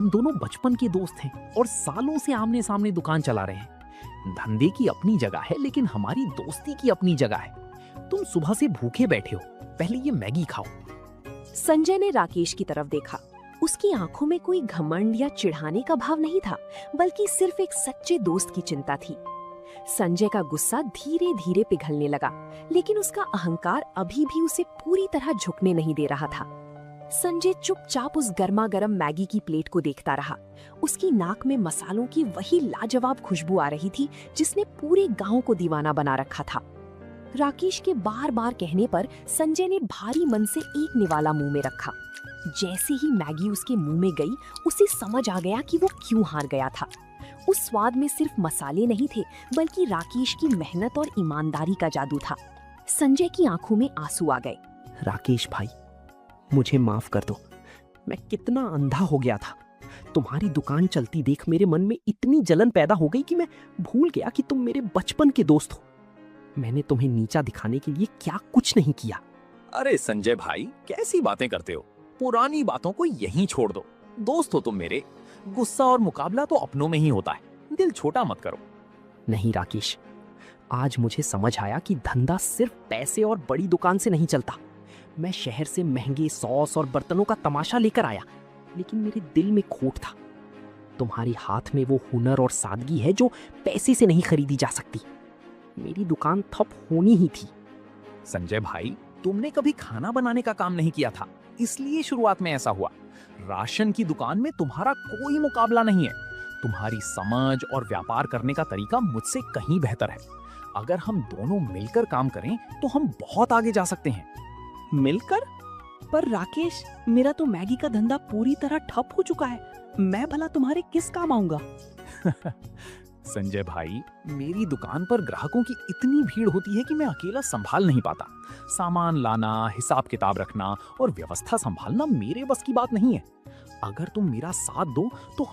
हम दोनों बचपन के दोस्त हैं और सालों से आमने सामने दुकान चला रहे हैं। धंधे की अपनी जगह है, लेकिन हमारी दोस्ती की अपनी जगह है। तुम सुबह से भूखे बैठे हो, पहले ये मैगी खाओ। संजय ने राकेश की तरफ देखा। उसकी आंखों में कोई घमंड या चिढ़ाने का भाव नहीं था, बल्कि सिर्फ एक सच्चे दोस्त की चिंता थी। संजय का गुस्सा धीरे धीरे पिघलने लगा, लेकिन उसका अहंकार अभी भी उसे पूरी तरह झुकने नहीं दे रहा था। संजय चुपचाप उस गर्मा गर्म मैगी की प्लेट को देखता रहा। उसकी नाक में मसालों की वही लाजवाब खुशबू आ रही थी जिसने पूरे गांव को दीवाना बना रखा था। राकेश के बार बार कहने पर संजय ने भारी मन से एक निवाला मुंह में रखा। जैसे ही मैगी उसके मुंह में गई, उसे समझ आ गया कि वो क्यों हार गया था। उस स्वाद में सिर्फ मसाले नहीं थे, बल्कि राकेश की मेहनत और ईमानदारी का जादू था। संजय की आंखों में आंसू आ गए। राकेश भाई, मुझे माफ कर दो। मैं कितना अंधा हो गया था। तुम्हारी दुकान चलती देख मेरे मन में इतनी जलन पैदा हो गई कि मैं भूल गया कि तुम मेरे बचपन के दोस्त हो। मैंने तुम्हें नीचा दिखाने के लिए क्या कुछ नहीं किया। अरे संजय भाई, कैसी बातें करते हो? पुरानी बातों को यहीं छोड़ दो। दोस्त हो तुम मेरे। गुस्सा और मुकाबला तो अपनों में ही होता है, दिल छोटा मत करो। नहीं राकेश, आज मुझे समझ आया कि धंधा सिर्फ पैसे और बड़ी दुकान से नहीं चलता। मैं शहर से महंगे सॉस और बर्तनों का तमाशा लेकर आया, लेकिन मेरे दिल में खोट था। तुम्हारी हाथ में वो हुनर और सादगी है जो पैसे से नहीं खरीदी जा सकती। मेरी दुकान ठप होनी ही थी। संजय भाई, तुमने कभी खाना बनाने का काम नहीं किया था, इसलिए शुरुआत में ऐसा हुआ। राशन की दुकान में तुम्हारा कोई मुकाबला नहीं है। तुम्हारी समझ और व्यापार करने का तरीका मुझसे कहीं बेहतर है। अगर हम दोनों मिलकर काम करें तो हम बहुत आगे जा सकते हैं। मिलकर? पर राकेश, मेरा तो मैगी का धंधा पूरी तरह ठप हो चुका है। मैं भला तुम्हारे किस काम आऊंगा? संजय भाई, मेरी दुकान पर ग्राहकों की इतनी भीड़ होती है कि मैं अकेला संभाल नहीं पाता। सामान लाना, हिसाब किताब रखना और व्यवस्था संभालना मेरे बस की बात नहीं है। अगर तुम मेरा साथ दो तो